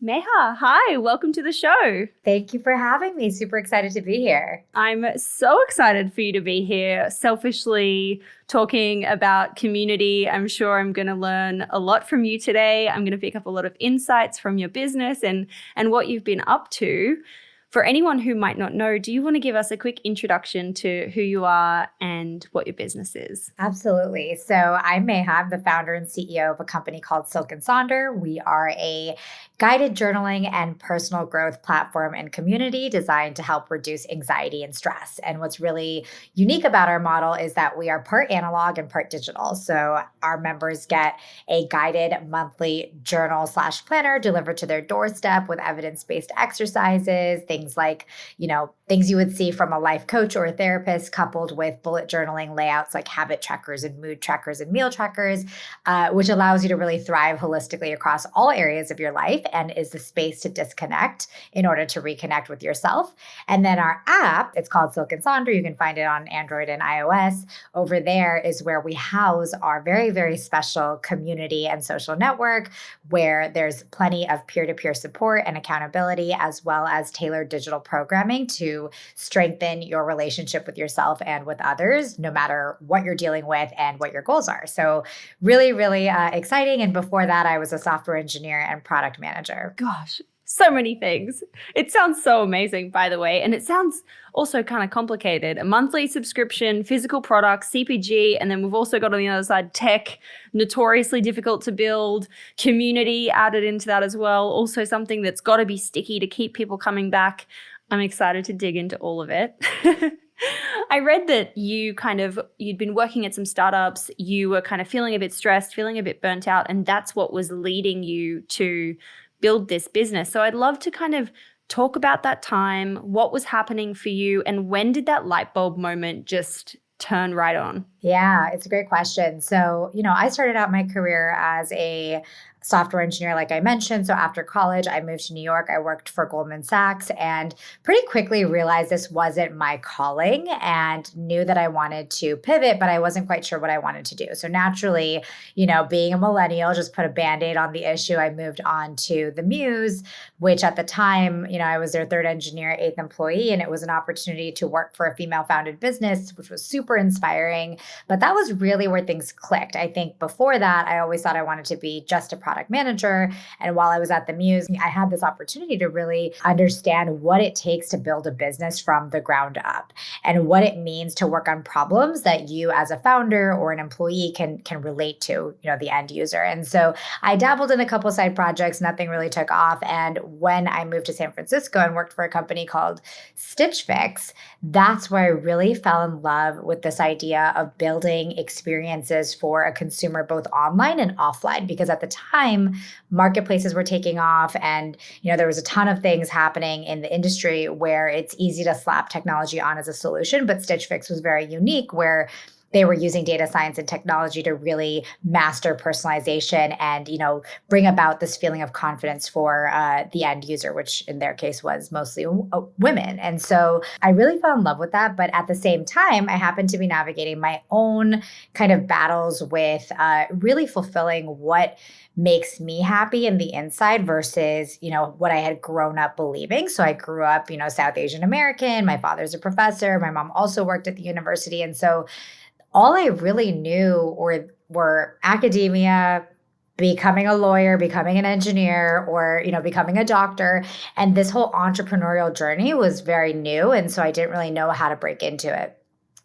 Meha, hi, welcome to the show. Thank you for having me. Super excited to be here. I'm so excited for you to be here. Selfishly talking about community, I'm sure I'm going to learn a lot from you today. I'm going to pick up a lot of insights from your business and what you've been up to. For anyone who might not know, do you want to give us a quick introduction to who you are and what your business is? Absolutely. So I'm Meha. I'm the founder and CEO of a company called Silk+Sonder. We are a guided journaling and personal growth platform and community designed to help reduce anxiety and stress. And what's really unique about our model is that we are part analog and part digital. So our members get a guided monthly journal / planner delivered to their doorstep with evidence-based exercises, things like, things you would see from a life coach or a therapist, coupled with bullet journaling layouts like habit trackers and mood trackers and meal trackers, which allows you to really thrive holistically across all areas of your life and is the space to disconnect in order to reconnect with yourself. And then our app, it's called Silk+Sonder. You can find it on Android and iOS. Over there is where we house our very, very special community and social network, where there's plenty of peer-to-peer support and accountability, as well as tailored digital programming to strengthen your relationship with yourself and with others, no matter what you're dealing with and what your goals are. So really, really exciting. And before that, I was a software engineer and product manager. Gosh, so many things. It sounds so amazing, by the way. And it sounds also kind of complicated. A monthly subscription, physical products, CPG, and then we've also got on the other side tech, notoriously difficult to build, community added into that as well. Also something that's got to be sticky to keep people coming back. I'm excited to dig into all of it. I read that you'd been working at some startups, you were kind of feeling a bit stressed, feeling a bit burnt out, and that's what was leading you to build this business. So I'd love to kind of talk about that time, what was happening for you, and when did that light bulb moment just turn right on? Yeah, it's a great question. So, I started out my career as a software engineer, like I mentioned. So after college, I moved to New York. I worked for Goldman Sachs and pretty quickly realized this wasn't my calling and knew that I wanted to pivot, but I wasn't quite sure what I wanted to do. So naturally, being a millennial, just put a Band-Aid on the issue. I moved on to the Muse, which at the time, I was their third engineer, eighth employee, and it was an opportunity to work for a female founded business, which was super inspiring. But that was really where things clicked. I think before that, I always thought I wanted to be just a product manager. And while I was at the Muse, I had this opportunity to really understand what it takes to build a business from the ground up and what it means to work on problems that you as a founder or an employee can relate to, the end user. And so I dabbled in a couple side projects, nothing really took off. And when I moved to San Francisco and worked for a company called Stitch Fix, that's where I really fell in love with this idea of building experiences for a consumer, both online and offline, because at the time, marketplaces were taking off and, there was a ton of things happening in the industry where it's easy to slap technology on as a solution. But Stitch Fix was very unique, where they were using data science and technology to really master personalization and, bring about this feeling of confidence for the end user, which in their case was mostly women. And so I really fell in love with that. But at the same time, I happened to be navigating my own kind of battles with really fulfilling what makes me happy in the inside versus, what I had grown up believing. So I grew up, South Asian American. My father's a professor. My mom also worked at the university. And so all I really knew were academia, becoming a lawyer, becoming an engineer, or, becoming a doctor. And this whole entrepreneurial journey was very new. And so I didn't really know how to break into it.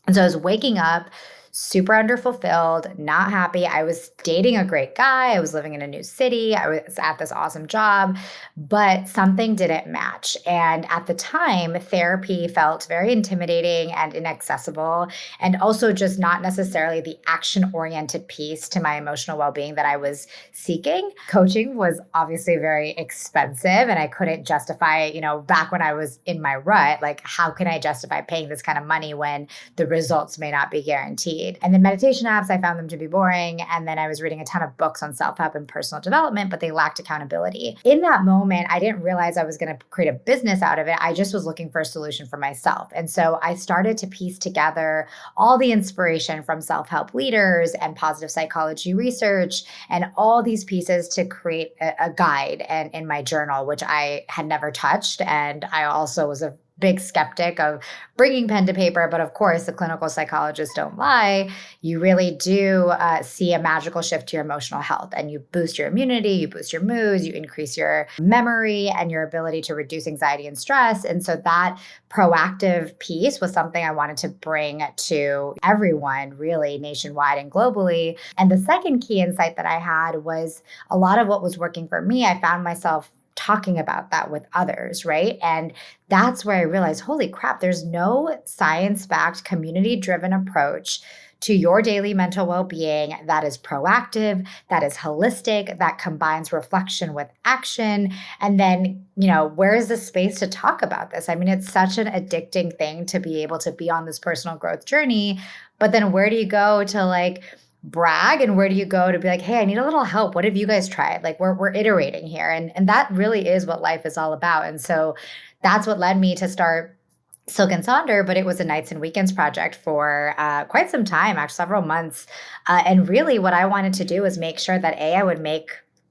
And so I was waking up super underfulfilled, not happy. I was dating a great guy. I was living in a new city. I was at this awesome job, but something didn't match. And at the time, therapy felt very intimidating and inaccessible, and also just not necessarily the action-oriented piece to my emotional well-being that I was seeking. Coaching was obviously very expensive, and I couldn't justify, back when I was in my rut, like, how can I justify paying this kind of money when the results may not be guaranteed? succeed. And then meditation apps, I found them to be boring. And then I was reading a ton of books on self-help and personal development, but they lacked accountability. In that moment, I didn't realize I was going to create a business out of it. I just was looking for a solution for myself. And so I started to piece together all the inspiration from self-help leaders and positive psychology research and all these pieces to create a guide and in my journal, which I had never touched. And I also was a big skeptic of bringing pen to paper. But of course, the clinical psychologists don't lie. You really do see a magical shift to your emotional health, and you boost your immunity, you boost your moods, you increase your memory and your ability to reduce anxiety and stress. And so that proactive piece was something I wanted to bring to everyone, really nationwide and globally. And the second key insight that I had was a lot of what was working for me, I found myself talking about that with others, right? And that's where I realized, holy crap, there's no science-backed, community-driven approach to your daily mental well-being that is proactive, that is holistic, that combines reflection with action. And then, where is the space to talk about this? I mean, it's such an addicting thing to be able to be on this personal growth journey. But then where do you go to brag, and where do you go to be like, hey, I need a little help? What have you guys tried? We're iterating here. And that really is what life is all about. And so that's what led me to start Silk+Sonder, but it was a nights and weekends project for quite some time, actually several months. And really what I wanted to do was make sure that A, I would make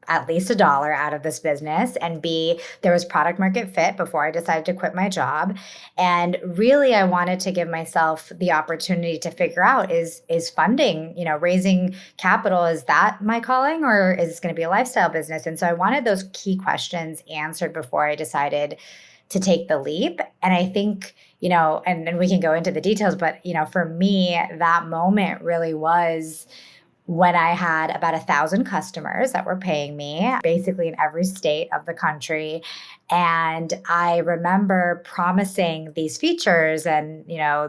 at least $1 out of this business, and B, there was product market fit before I decided to quit my job. And really, I wanted to give myself the opportunity to figure out, is funding, raising capital, is that my calling, or is this going to be a lifestyle business? And so I wanted those key questions answered before I decided to take the leap. And I think, and we can go into the details, but, for me, that moment really was when I had about 1,000 customers that were paying me, basically in every state of the country. And I remember promising these features and,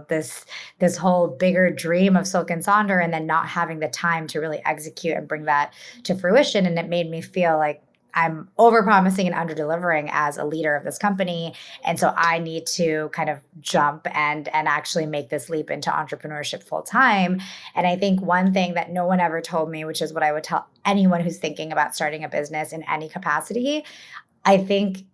this whole bigger dream of Silk+Sonder, and then not having the time to really execute and bring that to fruition. And it made me feel like I'm over-promising and under-delivering as a leader of this company. And so I need to kind of jump and actually make this leap into entrepreneurship full-time. And I think one thing that no one ever told me, which is what I would tell anyone who's thinking about starting a business in any capacity, I think,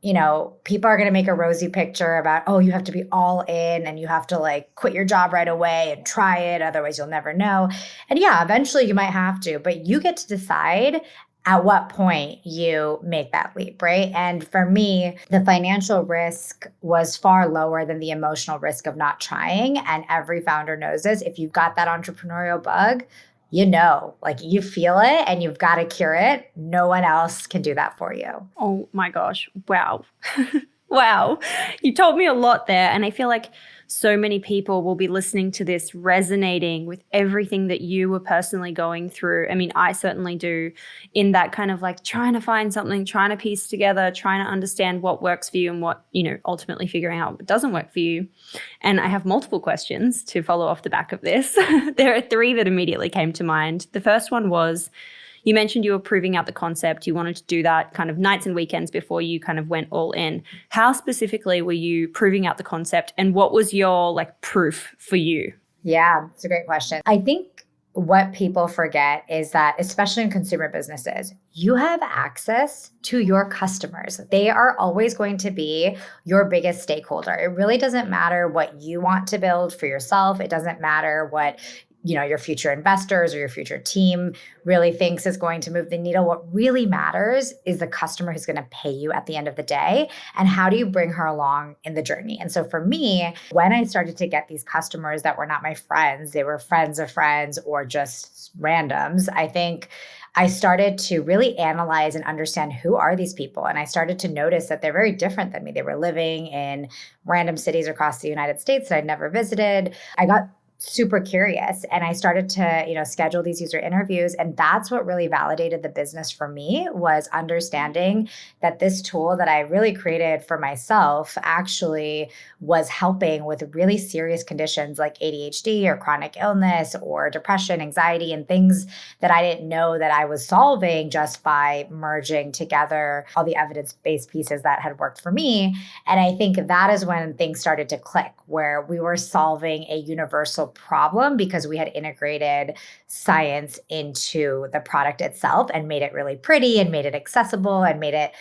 people are going to make a rosy picture about, oh, you have to be all in and you have to quit your job right away and try it. Otherwise, you'll never know. And yeah, eventually you might have to, but you get to decide at what point you make that leap, right? And for me, the financial risk was far lower than the emotional risk of not trying. And every founder knows this. If you've got that entrepreneurial bug, you feel it and you've got to cure it. No one else can do that for you. Oh my gosh. Wow. Wow. You told me a lot there. And I feel like so many people will be listening to this, resonating with everything that you were personally going through. I mean, I certainly do, in that kind of trying to find something, trying to piece together, trying to understand what works for you and what, ultimately figuring out what doesn't work for you. And I have multiple questions to follow off the back of this. There are 3 that immediately came to mind. The first one was, you mentioned you were proving out the concept. You wanted to do that kind of nights and weekends before you kind of went all in. How specifically were you proving out the concept, and what was your proof for you? Yeah, it's a great question. I think what people forget is that, especially in consumer businesses, you have access to your customers. They are always going to be your biggest stakeholder. It really doesn't matter what you want to build for yourself. It doesn't matter what your future investors or your future team really thinks is going to move the needle. What really matters is the customer who's going to pay you at the end of the day, and how do you bring her along in the journey. And so for me, when I started to get these customers that were not my friends, they were friends of friends or just randoms, I think I started to really analyze and understand, who are these people? And I started to notice that they're very different than me. They were living in random cities across the United States that I'd never visited. I got super curious, and I started to, schedule these user interviews. And that's what really validated the business for me, was understanding that this tool that I really created for myself actually was helping with really serious conditions like ADHD or chronic illness or depression, anxiety, and things that I didn't know that I was solving just by merging together all the evidence-based pieces that had worked for me. And I think that is when things started to click, where we were solving a universal problem because we had integrated science into the product itself and made it really pretty and made it accessible and made it,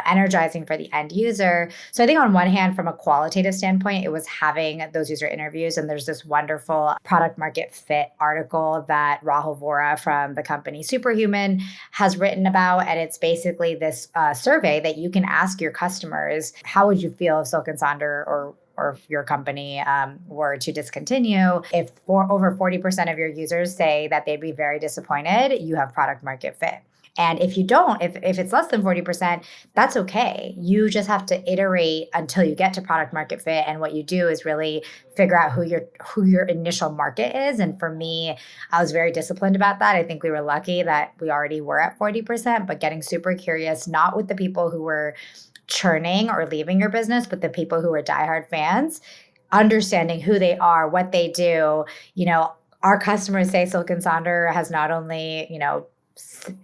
energizing for the end user. So I think on one hand, from a qualitative standpoint, it was having those user interviews. And there's this wonderful product market fit article that Rahul Vora from the company Superhuman has written about. And it's basically this survey that you can ask your customers, how would you feel if Silk and Sonder or if your company were to discontinue? If over 40% of your users say that they'd be very disappointed, you have product market fit. And if you don't, if it's less than 40%, that's okay. You just have to iterate until you get to product market fit. And what you do is really figure out who your initial market is. And for me, I was very disciplined about that. I think we were lucky that we already were at 40%, but getting super curious, not with the people who were churning or leaving your business, but the people who are diehard fans, understanding who they are, what they do. Our customers say Silk and Sonder has not only,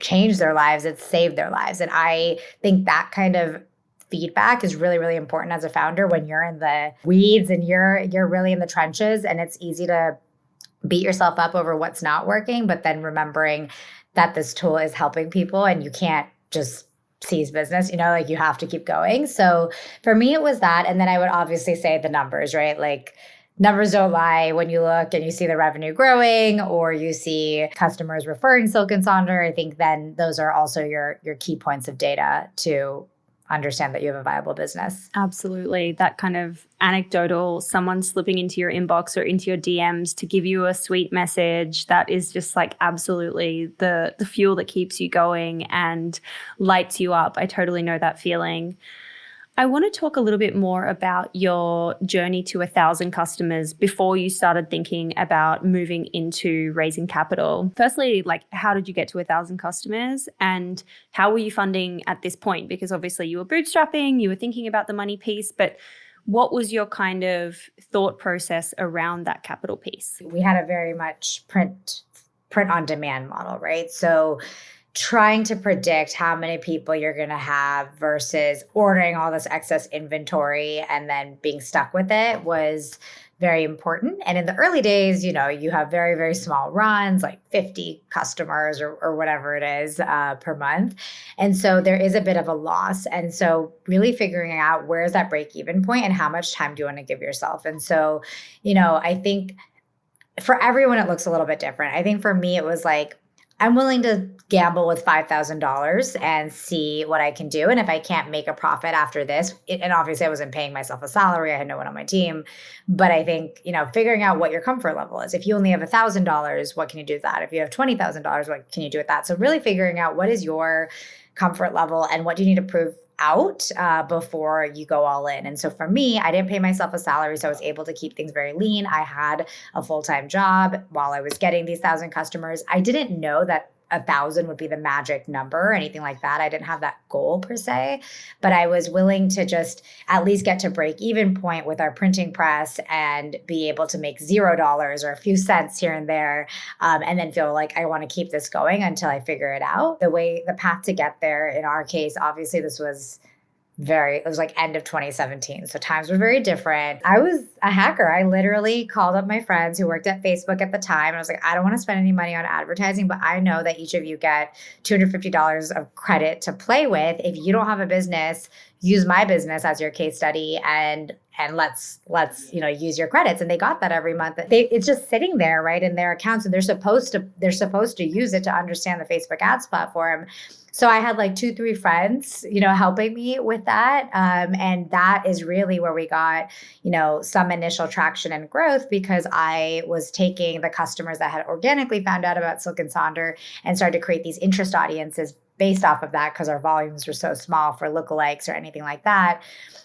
changed their lives, it's saved their lives. And I think that kind of feedback is really, really important as a founder when you're in the weeds and you're really in the trenches, and it's easy to beat yourself up over what's not working, but then remembering that this tool is helping people and you can't just seize business, you have to keep going. So for me, it was that. And then I would obviously say the numbers, right? Like, numbers don't lie. When you look and you see the revenue growing or you see customers referring Silk and Sonder, I think then those are also your key points of data to understand that you have a viable business. Absolutely. That kind of anecdotal, someone slipping into your inbox or into your DMs to give you a sweet message, that is just like absolutely the fuel that keeps you going and lights you up. I totally know that feeling. I want to talk a little bit more about your journey to 1,000 customers before you started thinking about moving into raising capital. Firstly, how did you get to 1,000 customers and how were you funding at this point? Because obviously you were bootstrapping, you were thinking about the money piece, but what was your kind of thought process around that capital piece? We had a very much print on demand model, right? So trying to predict how many people you're going to have versus ordering all this excess inventory and then being stuck with it was very important. And in the early days, you have very, very small runs, like 50 customers or whatever it is per month. And so there is a bit of a loss. And so really figuring out where's that break even point and how much time do you want to give yourself? And so, I think for everyone, it looks a little bit different. I think for me, it was like, I'm willing to gamble with $5,000 and see what I can do. And if I can't make a profit after this, and obviously I wasn't paying myself a salary, I had no one on my team. But I think, figuring out what your comfort level is. If you only have $1,000, what can you do with that? If you have $20,000, what can you do with that? So really figuring out what is your comfort level and what do you need to prove out before you go all in. And so for me, I didn't pay myself a salary, so I was able to keep things very lean. I had a full-time job while I was getting these 1,000 customers. I didn't know that 1,000 would be the magic number or anything like that. I didn't have that goal per se, but I was willing to just at least get to break even point with our printing press and be able to make $0 or a few cents here and there. And then feel like I want to keep this going until I figure it out. The path to get there in our case, obviously this was it was like end of 2017. So times were very different. I was a hacker. I literally called up my friends who worked at Facebook at the time. And I was like, I don't want to spend any money on advertising, but I know that each of you get $250 of credit to play with. If you don't have a business, use my business as your case study and let's use your credits. And they got that every month. It's just sitting there, right, in their accounts, and they're supposed to use it to understand the Facebook ads platform. So I had like 2-3 friends, helping me with that. And that is really where we got, some initial traction and growth, because I was taking the customers that had organically found out about Silk and Sonder and started to create these interest audiences based off of that, because our volumes were so small for lookalikes or anything like that.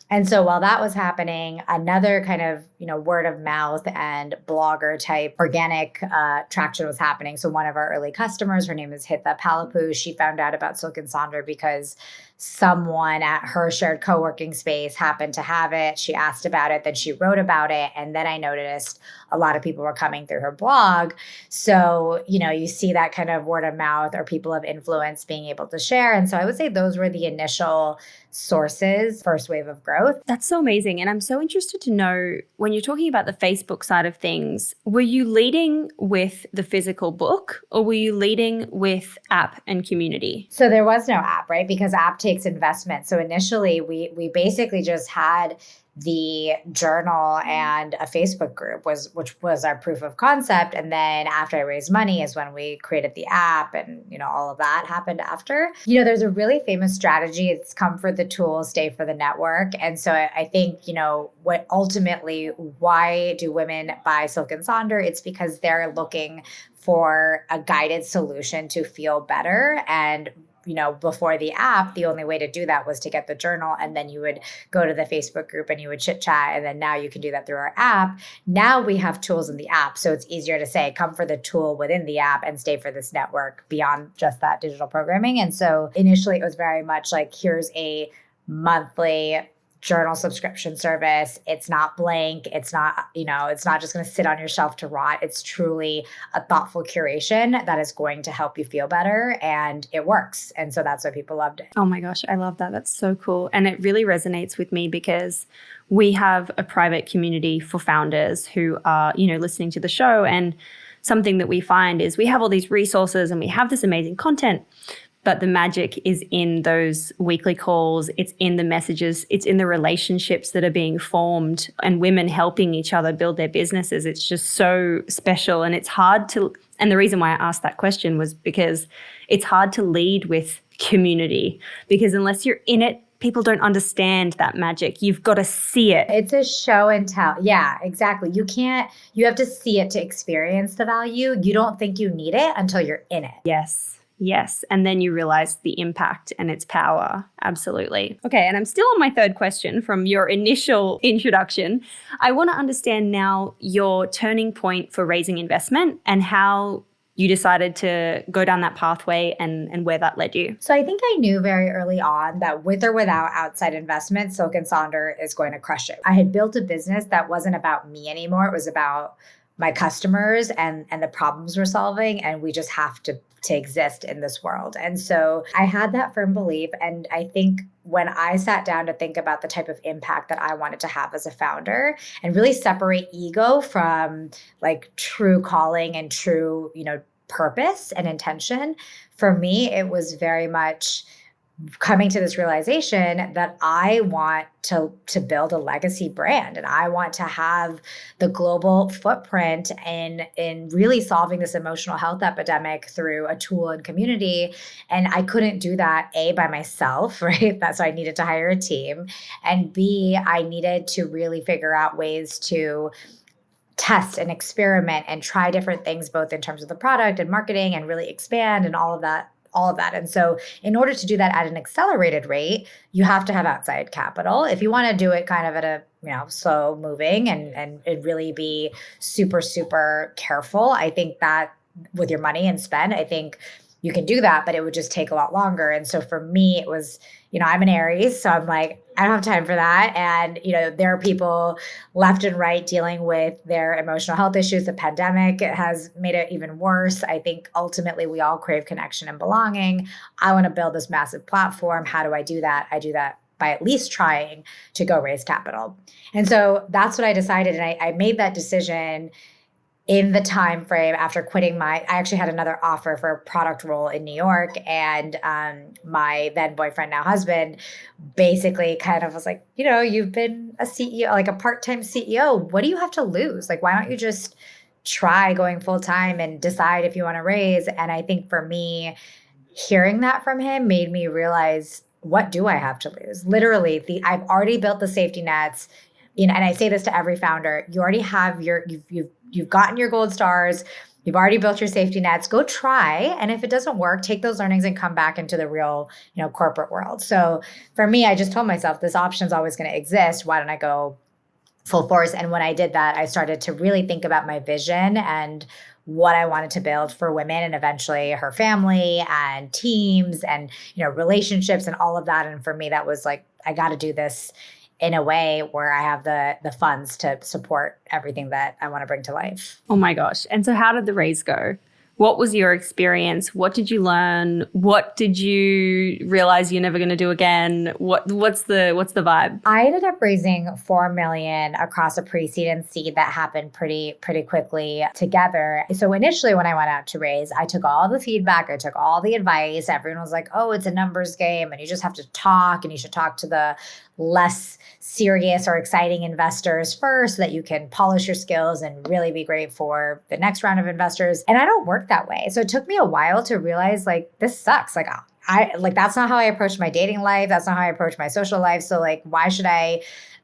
And so while that was happening, another kind of, word of mouth and blogger type organic traction was happening. So one of our early customers, her name is Hitha Palapu, she found out about Silk and Sonder because someone at her shared co-working space happened to have it. She asked about it, then she wrote about it. And then I noticed a lot of people were coming through her blog. So, you see that kind of word of mouth or people of influence being able able to share. And so I would say those were the initial sources, first wave of growth. That's so amazing. And I'm so interested to know, when you're talking about the Facebook side of things, were you leading with the physical book or were you leading with app and community? So there was no app, right? Because app takes investment. So initially we basically just had the journal and a Facebook group which was our proof of concept. And then after I raised money is when we created the app, and all of that happened after. There's a really famous strategy. It's come for the tool, stay for the network. And so I think, what ultimately, why do women buy Silk and Sonder? It's because they're looking for a guided solution to feel better. And before the app, the only way to do that was to get the journal, and then you would go to the Facebook group and you would chit chat. And then now you can do that through our app. Now we have tools in the app. So it's easier to say, come for the tool within the app and stay for this network beyond just that digital programming. And so initially it was very much like, here's a monthly journal subscription service. It's not blank. It's not, it's not just going to sit on your shelf to rot. It's truly a thoughtful curation that is going to help you feel better, and it works. And so that's why people loved it. Oh my gosh, I love that. That's so cool. And it really resonates with me because we have a private community for founders who are, listening to the show. And something that we find is we have all these resources and we have this amazing content, but the magic is in those weekly calls. It's in the messages. It's in the relationships that are being formed and women helping each other build their businesses. It's just so special. And it's hard to, and the reason why I asked that question was because it's hard to lead with community, because unless you're in it, people don't understand that magic. You've got to see it. It's a show and tell. Yeah, exactly. You have to see it to experience the value. You don't think you need it until you're in it. Yes. And then you realize the impact and its power. Absolutely. Okay. And I'm still on my third question from your initial introduction. I want to understand now your turning point for raising investment and how you decided to go down that pathway and where that led you. So I think I knew very early on that with or without outside investment, Silk and Sonder is going to crush it. I had built a business that wasn't about me anymore. It was about my customers and the problems we're solving. And we just have to exist in this world. And so I had that firm belief. And I think when I sat down to think about the type of impact that I wanted to have as a founder and really separate ego from like true calling and true, purpose and intention, for me, it was very much coming to this realization that I want to build a legacy brand, and I want to have the global footprint in really solving this emotional health epidemic through a tool and community. And I couldn't do that, A, by myself, right? That's why I needed to hire a team. And B, I needed to really figure out ways to test and experiment and try different things, both in terms of the product and marketing, and really expand and all of that. And so in order to do that at an accelerated rate, you have to have outside capital. If you want to do it kind of at a, slow moving and really be super, super careful, I think that with your money and spend, I think you can do that, but it would just take a lot longer. And so for me, it was, I'm an Aries, so I'm like, I don't have time for that. And, there are people left and right dealing with their emotional health issues. The pandemic has made it even worse. I think ultimately we all crave connection and belonging. I want to build this massive platform. How do I do that? I do that by at least trying to go raise capital. And so that's what I decided. And I made that decision in the time frame after quitting I actually had another offer for a product role in New York. And my then boyfriend, now husband, basically kind of was like, you've been a CEO, like a part-time CEO. What do you have to lose? Like, why don't you just try going full time and decide if you want to raise? And I think for me, hearing that from him made me realize, what do I have to lose? Literally, I've already built the safety nets. And I say this to every founder, you already have you've gotten your gold stars. You've already built your safety nets. Go try. And if it doesn't work, take those learnings and come back into the real, corporate world. So for me, I just told myself this option is always going to exist. Why don't I go full force? And when I did that, I started to really think about my vision and what I wanted to build for women and eventually her family and teams and, relationships and all of that. And for me, that was like, I got to do this in a way where I have the funds to support everything that I want to bring to life. Oh my gosh. And so how did the raise go? What was your experience? What did you learn? What did you realize you're never going to do again? What's the vibe? I ended up raising 4 million across a pre-seed and seed that happened pretty quickly together. So initially when I went out to raise, I took all the feedback, I took all the advice. Everyone was like, "Oh, it's a numbers game and you just have to talk, and you should talk to the less serious or exciting investors first so that you can polish your skills and really be great for the next round of investors." And I don't work that way. So it took me a while to realize like, this sucks. Like that's not how I approach my dating life. That's not how I approach my social life. So like, why should I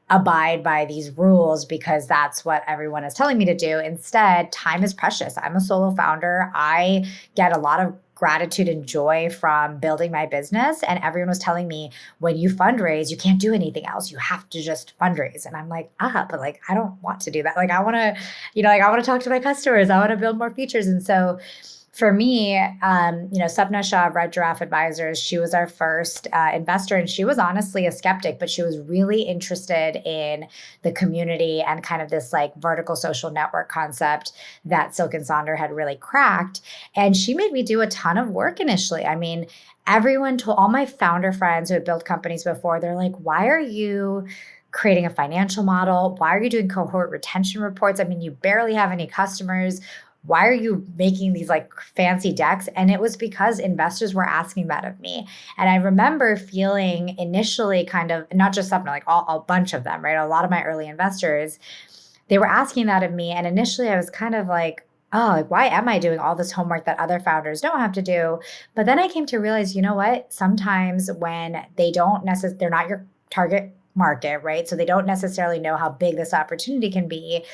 abide by these rules because that's what everyone is telling me to do? Instead, time is precious. I'm a solo founder. I get a lot of gratitude and joy from building my business. And everyone was telling me, when you fundraise, you can't do anything else. You have to just fundraise. And I'm like, but like, I don't want to do that. Like, I want to, I want to talk to my customers. I want to build more features. And so for me, Sapna Shah of Red Giraffe Advisors, she was our first investor, and she was honestly a skeptic, but she was really interested in the community and kind of this like vertical social network concept that Silk and Sonder had really cracked. And she made me do a ton of work initially. I mean, everyone told all my founder friends who had built companies before, they're like, "Why are you creating a financial model? Why are you doing cohort retention reports? I mean, you barely have any customers. Why are you making these like fancy decks?" And it was because investors were asking that of me. And I remember feeling initially kind of, not just something, like a bunch of them, right? A lot of my early investors, they were asking that of me. And initially I was kind of like, oh, like, why am I doing all this homework that other founders don't have to do? But then I came to realize, you know what? Sometimes when they're not your target market, right? So they don't necessarily know how big this opportunity can be.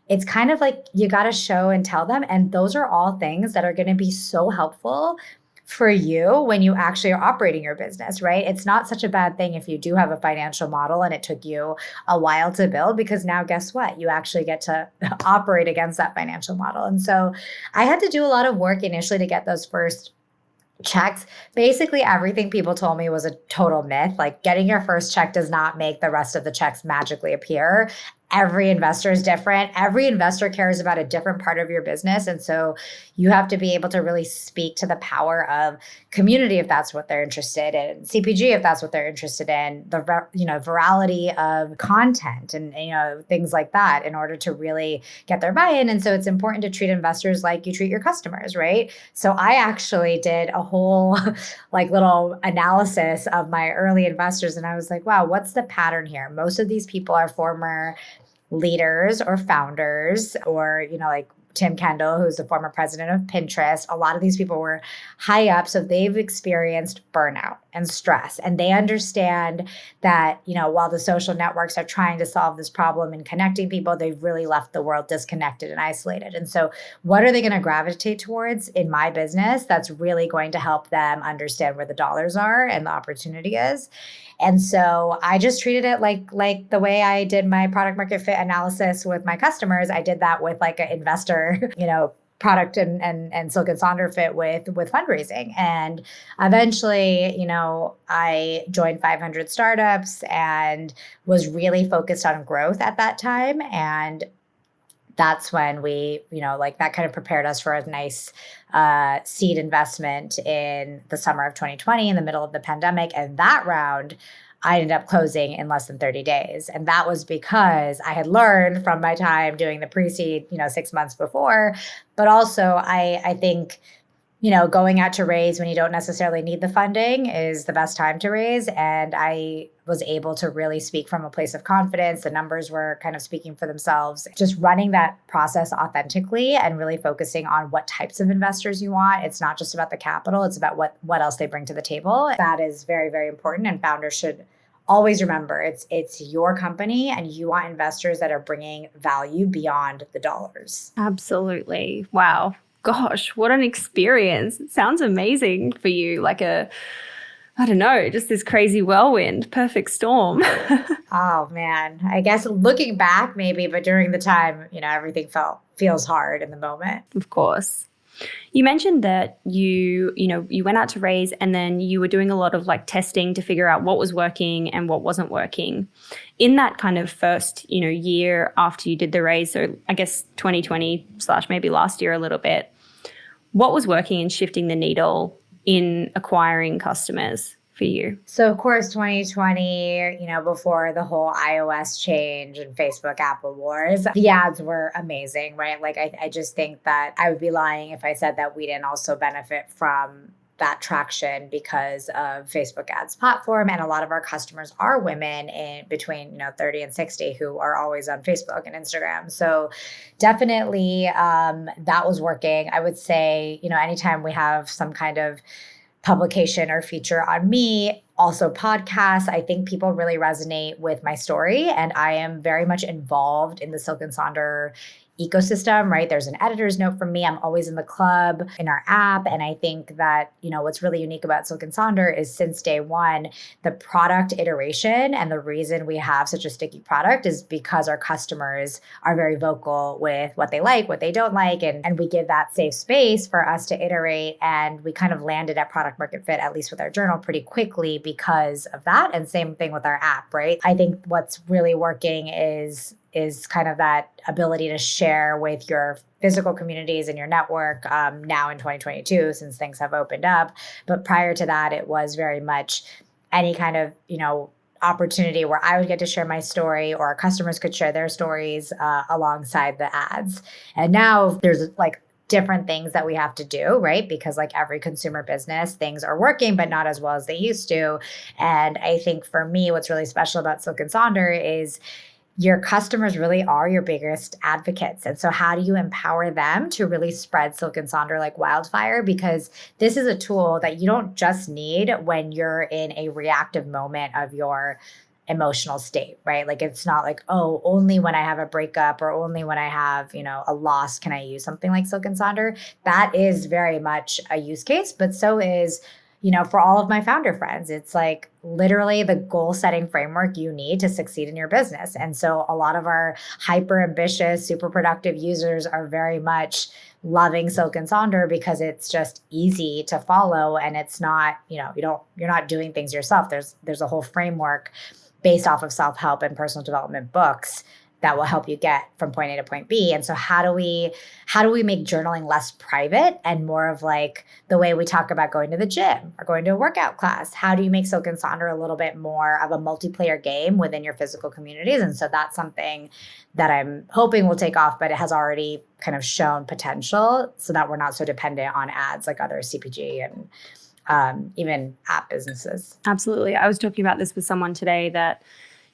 It's kind of like you got to show and tell them. And those are all things that are going to be so helpful for you when you actually are operating your business, right? It's not such a bad thing if you do have a financial model and it took you a while to build, because now guess what? You actually get to operate against that financial model. And so I had to do a lot of work initially to get those first checks. Basically, everything people told me was a total myth. Like, getting your first check does not make the rest of the checks magically appear. Every investor is different. Every investor cares about a different part of your business. And so you have to be able to really speak to the power of community if that's what they're interested in, CPG if that's what they're interested in, the virality of content and things like that in order to really get their buy-in. And so it's important to treat investors like you treat your customers, right? So I actually did a whole like little analysis of my early investors, and I was like, wow, what's the pattern here? Most of these people are former leaders or founders, or like Tim Kendall, who's the former president of Pinterest. A lot of these people were high up, so they've experienced burnout and stress, and they understand that while the social networks are trying to solve this problem and connecting people, they've really left the world disconnected and isolated. And so what are they going to gravitate towards in my business that's really going to help them understand where the dollars are and the opportunity is? And so I just treated it like the way I did my product market fit analysis with my customers. I did that with like an investor, product and Silk and Sonder fit with fundraising. And eventually, I joined 500 startups and was really focused on growth at that time. And that's when we, that kind of prepared us for a nice seed investment in the summer of 2020 in the middle of the pandemic. And that round, I ended up closing in less than 30 days. And that was because I had learned from my time doing the pre-seed, 6 months before. But also I think, going out to raise when you don't necessarily need the funding is the best time to raise. And I was able to really speak from a place of confidence. The numbers were kind of speaking for themselves. Just running that process authentically and really focusing on what types of investors you want. It's not just about the capital. It's about what else they bring to the table. That is very, very important. And founders should always remember it's your company and you want investors that are bringing value beyond the dollars. Absolutely. Wow. Gosh, what an experience. It sounds amazing for you. Like I don't know, just this crazy whirlwind, perfect storm. Oh man, I guess looking back maybe, but during the time, everything feels hard in the moment. Of course. You mentioned that you went out to raise and then you were doing a lot of like testing to figure out what was working and what wasn't working. In that kind of first, year after you did the raise, so I guess 2020 / maybe last year a little bit, What was working and shifting the needle in acquiring customers for you? So of course, 2020, before the whole iOS change and Facebook Apple wars, the ads were amazing, right? Like I just think that I would be lying if I said that we didn't also benefit from that traction because of Facebook ads platform. And a lot of our customers are women in between, 30 and 60 who are always on Facebook and Instagram. So definitely that was working. I would say, anytime we have some kind of publication or feature on me, also podcasts, I think people really resonate with my story. And I am very much involved in the Silk and Sonder ecosystem, right? There's an editor's note from me. I'm always in the club in our app. And I think that, what's really unique about Silk and Sonder is since day one, the product iteration and the reason we have such a sticky product is because our customers are very vocal with what they like, what they don't like. And we give that safe space for us to iterate. And we kind of landed at product market fit, at least with our journal, pretty quickly because of that. And same thing with our app, right? I think what's really working is kind of that ability to share with your physical communities and your network now in 2022, since things have opened up. But prior to that, it was very much any kind of, opportunity where I would get to share my story or our customers could share their stories alongside the ads. And now there's like different things that we have to do, right? Because like every consumer business, things are working, but not as well as they used to. And I think for me, what's really special about Silk and Sonder is your customers really are your biggest advocates. And so how do you empower them to really spread Silk and Sonder like wildfire? Because this is a tool that you don't just need when you're in a reactive moment of your emotional state, right? Like it's not like, oh, only when I have a breakup or only when I have, a loss can I use something like Silk and Sonder. That is very much a use case, but so is for all of my founder friends, it's like literally the goal setting framework you need to succeed in your business. And so a lot of our hyper ambitious, super productive users are very much loving Silk and Sonder because it's just easy to follow. And it's not, you're not doing things yourself. There's a whole framework based off of self-help and personal development books that will help you get from point A to point B. And so how do we make journaling less private and more of like the way we talk about going to the gym or going to a workout class? How do you make Silk and Sonder a little bit more of a multiplayer game within your physical communities? And so that's something that I'm hoping will take off, but it has already kind of shown potential so that we're not so dependent on ads like other CPG and even app businesses. Absolutely. I was talking about this with someone today that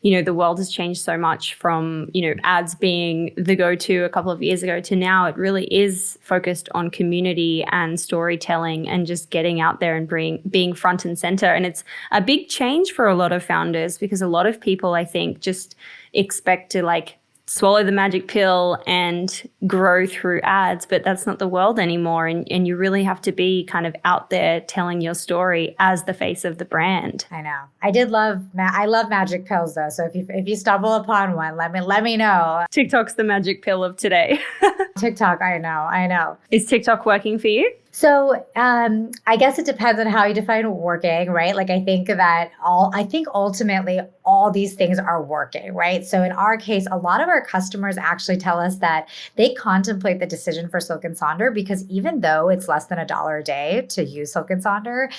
the world has changed so much from, ads being the go-to a couple of years ago to now it really is focused on community and storytelling and just getting out there and being front and center. And it's a big change for a lot of founders because a lot of people, I think, just expect to like swallow the magic pill and grow through ads, but that's not the world anymore. And you really have to be kind of out there telling your story as the face of the brand. I know. I love magic pills though. So if you stumble upon one, let me know. TikTok's the magic pill of today. TikTok, I know. Is TikTok working for you? So I guess it depends on how you define working, right? Like I think ultimately all these things are working, right? So in our case, a lot of our customers actually tell us that they contemplate the decision for Silk and Sonder because even though it's less than $1 a day to use Silk and Sonder,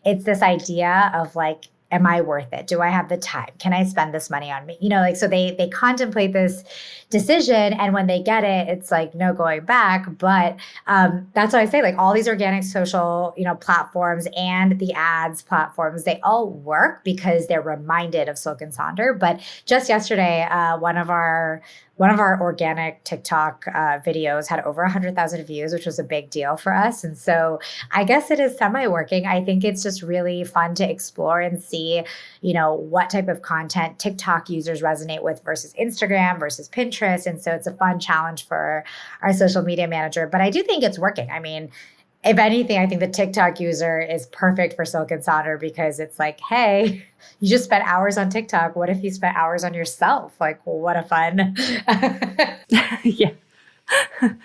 it's this idea of like, am I worth it? Do I have the time? Can I spend this money on me? So they contemplate this decision. And when they get it, it's like no going back. But that's why I say like all these organic social, platforms and the ads platforms, they all work because they're reminded of Silk and Sonder. But just yesterday, one of our organic TikTok videos had over 100,000 views, which was a big deal for us. And so I guess it is semi-working. I think it's just really fun to explore and see, what type of content TikTok users resonate with versus Instagram versus Pinterest. And so it's a fun challenge for our social media manager. But I do think it's working. I mean, if anything, I think the TikTok user is perfect for Silk and Sonder because it's like, hey, you just spent hours on TikTok. What if you spent hours on yourself? Like, well, what a fun. Yeah,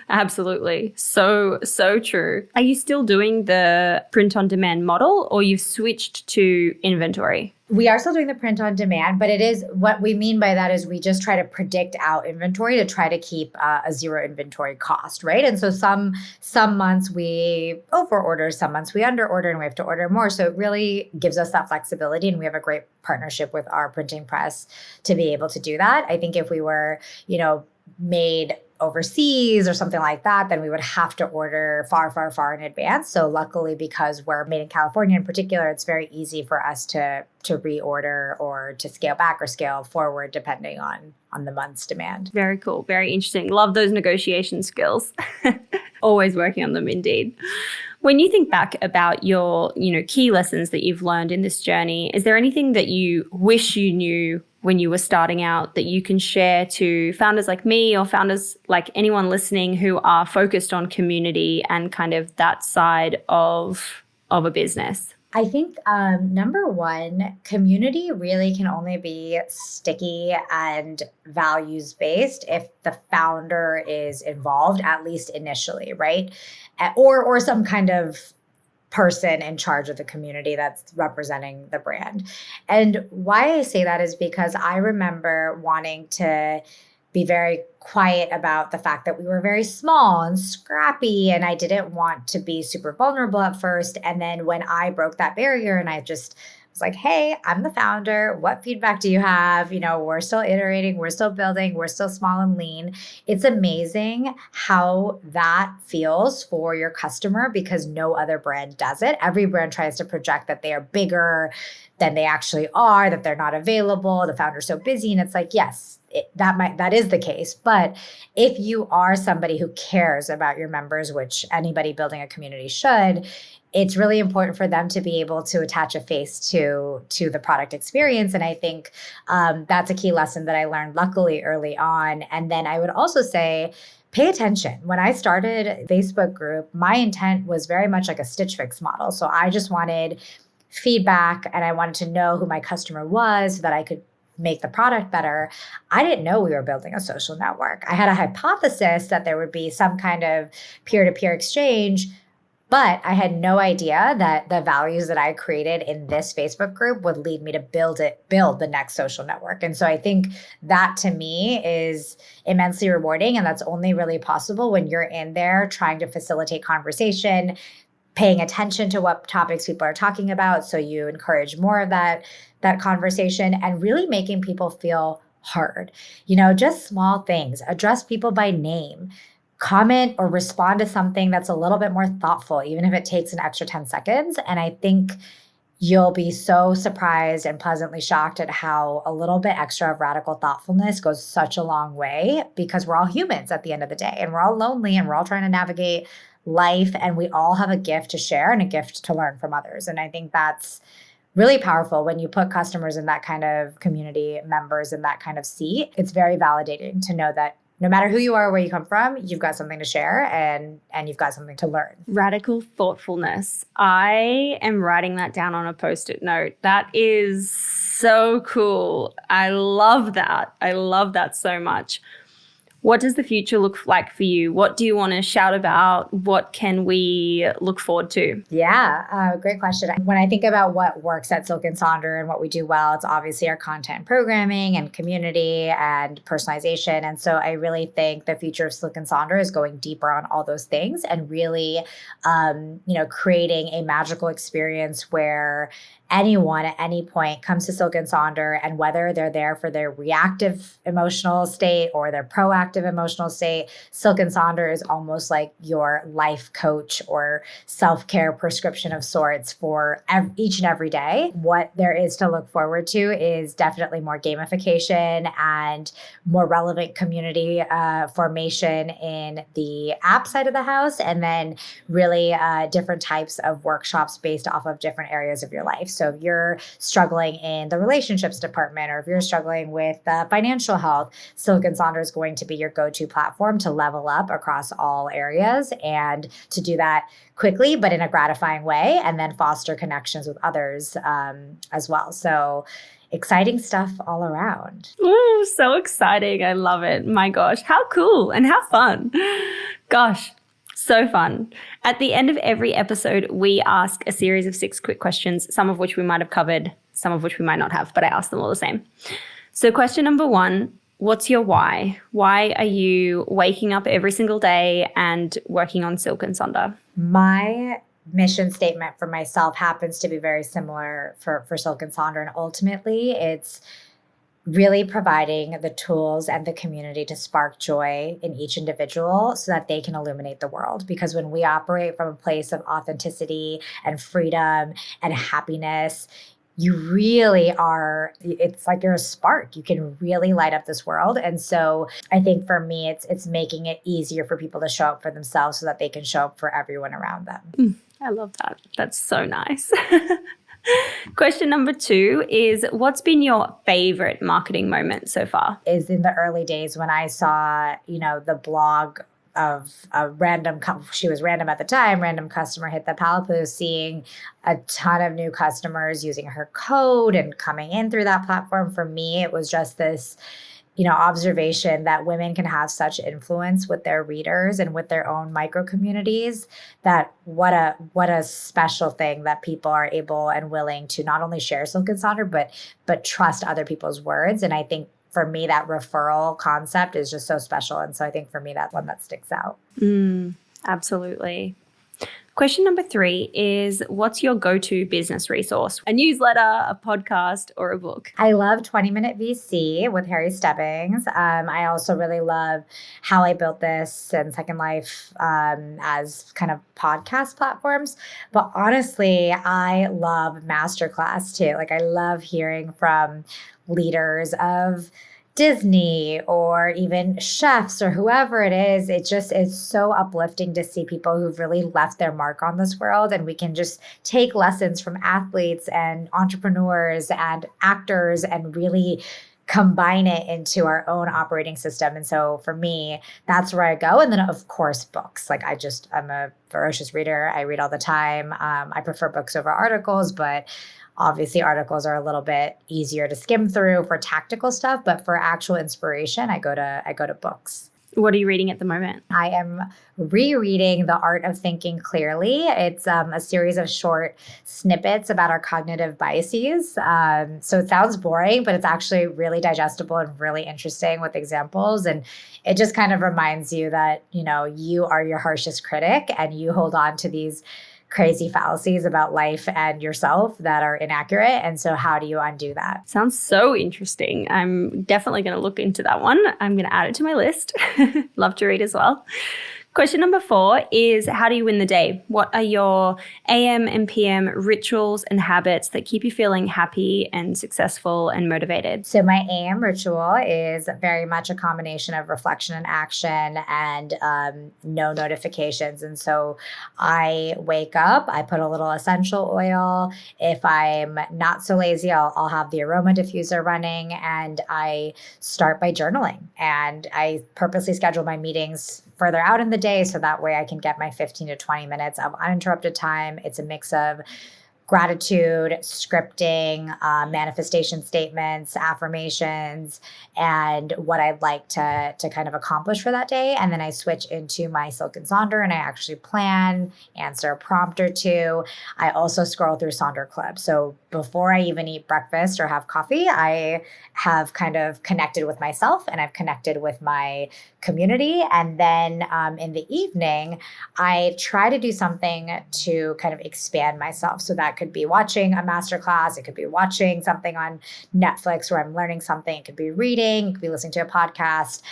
absolutely. So true. Are you still doing the print on demand model or you've switched to inventory? We are still doing the print on demand, but it is what we mean by that is we just try to predict out inventory to try to keep a zero inventory cost, right? And so some months we over order, some months we under order, and we have to order more. So it really gives us that flexibility, and we have a great partnership with our printing press to be able to do that. I think if we were, made overseas or something like that, then we would have to order far, far, far in advance. So luckily, because we're made in California in particular, it's very easy for us to reorder or to scale back or scale forward depending on the month's demand. Very cool. Very interesting. Love those negotiation skills. Always working on them indeed. When you think back about your, key lessons that you've learned in this journey, is there anything that you wish you knew when you were starting out that you can share to founders like me or founders like anyone listening who are focused on community and kind of that side of a business? I think number one, community really can only be sticky and values based if the founder is involved, at least initially, right? Or some kind of person in charge of the community that's representing the brand. And why I say that is because I remember wanting to be very quiet about the fact that we were very small and scrappy, and I didn't want to be super vulnerable at first. And then when I broke that barrier and I just was like, hey, I'm the founder. What feedback do you have? We're still iterating, we're still building, we're still small and lean. It's amazing how that feels for your customer because no other brand does it. Every brand tries to project that they are bigger than they actually are, that they're not available, the founder's so busy. And it's like, yes, that is the case. But if you are somebody who cares about your members, which anybody building a community should, it's really important for them to be able to attach a face to the product experience. And I think that's a key lesson that I learned luckily early on. And then I would also say, pay attention. When I started a Facebook group, my intent was very much like a Stitch Fix model. So I just wanted feedback and I wanted to know who my customer was so that I could make the product better. I didn't know we were building a social network. I had a hypothesis that there would be some kind of peer-to-peer exchange, but I had no idea that the values that I created in this Facebook group would lead me to build the next social network. And so I think that to me is immensely rewarding. And that's only really possible when you're in there trying to facilitate conversation, paying attention to what topics people are talking about. So you encourage more of that conversation and really making people feel heard. Just small things. Address people by name. Comment or respond to something that's a little bit more thoughtful, even if it takes an extra 10 seconds. And I think you'll be so surprised and pleasantly shocked at how a little bit extra of radical thoughtfulness goes such a long way, because we're all humans at the end of the day and we're all lonely and we're all trying to navigate life, and we all have a gift to share and a gift to learn from others. And I think that's really powerful when you put customers in that kind of community, members in that kind of seat. It's very validating to know that no matter who you are, where you come from, you've got something to share and you've got something to learn. Radical thoughtfulness. I am writing that down on a Post-it note. That is so cool. I love that. I love that so much. What does the future look like for you? What do you want to shout about? What can we look forward to? Yeah, great question. When I think about what works at Silk and Sonder and what we do well, it's obviously our content programming and community and personalization. And so I really think the future of Silk and Sonder is going deeper on all those things and really, creating a magical experience where anyone at any point comes to Silk and Sonder, and whether they're there for their reactive emotional state or their proactive emotional state, Silk and Sonder is almost like your life coach or self-care prescription of sorts for each and every day. What there is to look forward to is definitely more gamification and more relevant community formation in the app side of the house, and then really different types of workshops based off of different areas of your life. So if you're struggling in the relationships department, or if you're struggling with financial health, Silk and Sonder is going to be your go-to platform to level up across all areas, and to do that quickly, but in a gratifying way, and then foster connections with others as well. So exciting stuff all around. Ooh, so exciting. I love it. My gosh, how cool and how fun. Gosh. So fun. At the end of every episode, we ask a series of 6 quick questions, some of which we might have covered some of which we might not have, but I ask them all the same. So question number 1, what's your why? Why are you waking up every single day and working on Silk and Sonder? My mission statement for myself happens to be very similar for Silk and Sonder. And ultimately, it's really providing the tools and the community to spark joy in each individual so that they can illuminate the world. Because when we operate from a place of authenticity and freedom and happiness, you really are, it's like you're a spark. You can really light up this world. And so I think for me, it's making it easier for people to show up for themselves so that they can show up for everyone around them. I love that. That's so nice. Question number 2 is, what's been your favorite marketing moment so far? Is in the early days when I saw, the blog of a she was random at the time, random customer hit the Palapoo, seeing a ton of new customers using her code and coming in through that platform. For me, it was just this, observation that women can have such influence with their readers and with their own micro communities, that what a special thing that people are able and willing to not only share Silk and Sonder, but trust other people's words. And I think for me, that referral concept is just so special. And so I think for me, that's one that sticks out. Absolutely. Question number 3 is, what's your go-to business resource? A newsletter, a podcast, or a book? I love 20-Minute VC with Harry Stebbings. I also really love How I Built This and Second Life as kind of podcast platforms. But honestly, I love Masterclass too. Like, I love hearing from leaders of Disney or even chefs or whoever it is. It just is so uplifting to see people who've really left their mark on this world. And we can just take lessons from athletes and entrepreneurs and actors and really combine it into our own operating system. And so for me, that's where I go. And then of course, books. Like I'm a ferocious reader. I read all the time. I prefer books over articles, but obviously, articles are a little bit easier to skim through for tactical stuff, but for actual inspiration, I go to books. What are you reading at the moment? I am rereading The Art of Thinking Clearly. It's a series of short snippets about our cognitive biases. So it sounds boring, but it's actually really digestible and really interesting with examples. And it just kind of reminds you that, you are your harshest critic and you hold on to these crazy fallacies about life and yourself that are inaccurate. And so how do you undo that? Sounds so interesting. I'm definitely going to look into that one. I'm going to add it to my list. Love to read as well. Question number 4 is, how do you win the day? What are your AM and PM rituals and habits that keep you feeling happy and successful and motivated? So my AM ritual is very much a combination of reflection and action and no notifications. And so I wake up, I put a little essential oil. If I'm not so lazy, I'll have the aroma diffuser running, and I start by journaling. And I purposely schedule my meetings further out in the day so that way I can get my 15 to 20 minutes of uninterrupted time. It's a mix of gratitude, scripting, manifestation statements, affirmations, and what I'd like to kind of accomplish for that day. And then I switch into my Silk and Sonder and I actually plan, answer a prompt or two. I also scroll through Sonder Club. So before I even eat breakfast or have coffee, I have kind of connected with myself and I've connected with my community. And then in the evening, I try to do something to kind of expand myself. So that could be watching a masterclass. It could be watching something on Netflix where I'm learning something. It could be reading. It could be listening to a podcast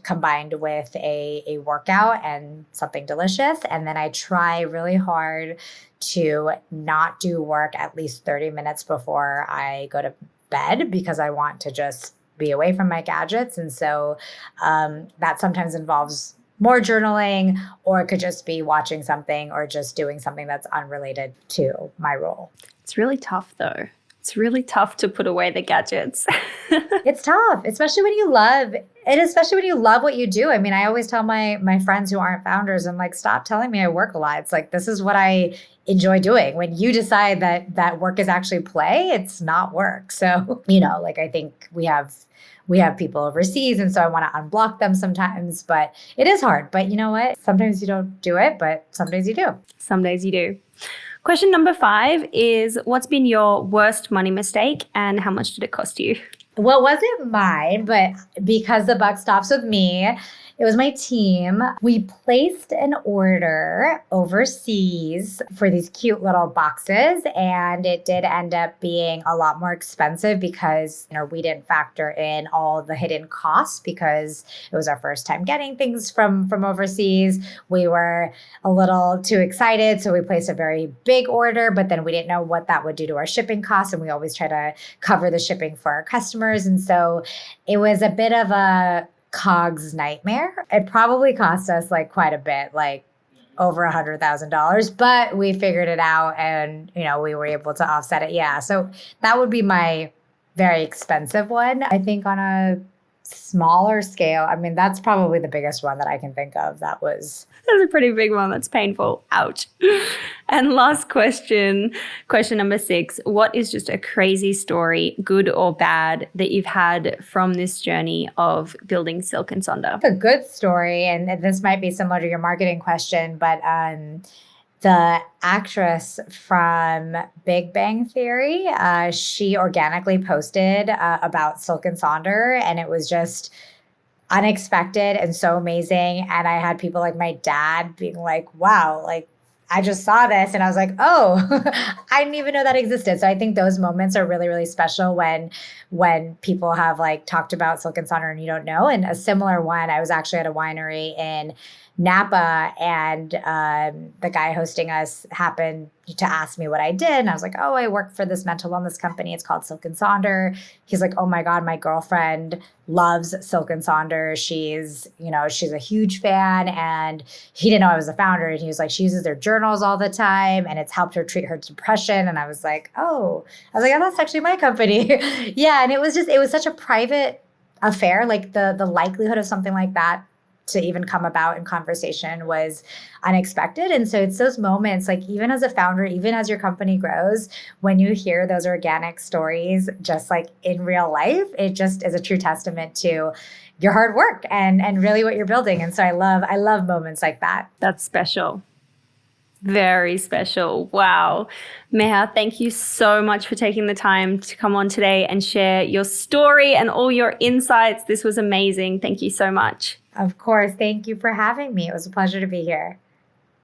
combined with a workout and something delicious. And then I try really hard to not do work at least 30 minutes before I go to bed because I want to just be away from my gadgets. And so that sometimes involves more journaling, or it could just be watching something or just doing something that's unrelated to my role. It's really tough though. It's really tough to put away the gadgets. It's tough, especially when you love it, especially when you love what you do. I mean, I always tell my friends who aren't founders, I'm like, stop telling me I work a lot. It's like, this is what I enjoy doing. When you decide that work is actually play, it's not work. So, like I think we have people overseas, and so I want to unblock them sometimes, but it is hard. But you know what? Sometimes you don't do it, but some days you do. Some days you do. Question number 5 is, what's been your worst money mistake and how much did it cost you? Well, it wasn't mine, but because the buck stops with me, it was my team. We placed an order overseas for these cute little boxes, and it did end up being a lot more expensive because we didn't factor in all the hidden costs because it was our first time getting things from overseas. We were a little too excited, so we placed a very big order, but then we didn't know what that would do to our shipping costs, and we always try to cover the shipping for our customers. And so it was a bit of a COGS nightmare. It probably cost us quite a bit, over $100,000, but we figured it out and, we were able to offset it. Yeah. So that would be my very expensive one. I think on a smaller scale, that's probably the biggest one that I can think of. That's a pretty big one. That's painful. Ouch. And last question number 6. What is just a crazy story, good or bad, that you've had from this journey of building Silk and Sonder? A good story, and this might be similar to your marketing question, but the actress from Big Bang Theory, she organically posted about Silk and Sonder, and it was just unexpected and so amazing. And I had people like my dad being like, wow, I just saw this. And I was like, oh, I didn't even know that existed. So I think those moments are really, really special when people have talked about Silk and Sonder and you don't know. And a similar one, I was actually at a winery in Napa, and the guy hosting us happened to ask me what I did. And I was like, oh, I work for this mental wellness company. It's called Silk and Sonder. He's like, oh my God, my girlfriend loves Silk and Sonder. She's a huge fan. And he didn't know I was the founder. And he was like, she uses their journals all the time and it's helped her treat her depression. And I was like, oh, that's actually my company. Yeah. And it was such a private affair. The likelihood of something like that to even come about in conversation was unexpected. And so it's those moments, even as a founder, even as your company grows, when you hear those organic stories, just in real life, it just is a true testament to your hard work and really what you're building. And so I love moments like that. That's special. Very special. Wow. Meha, thank you so much for taking the time to come on today and share your story and all your insights. This was amazing. Thank you so much. Of course. Thank you for having me. It was a pleasure to be here.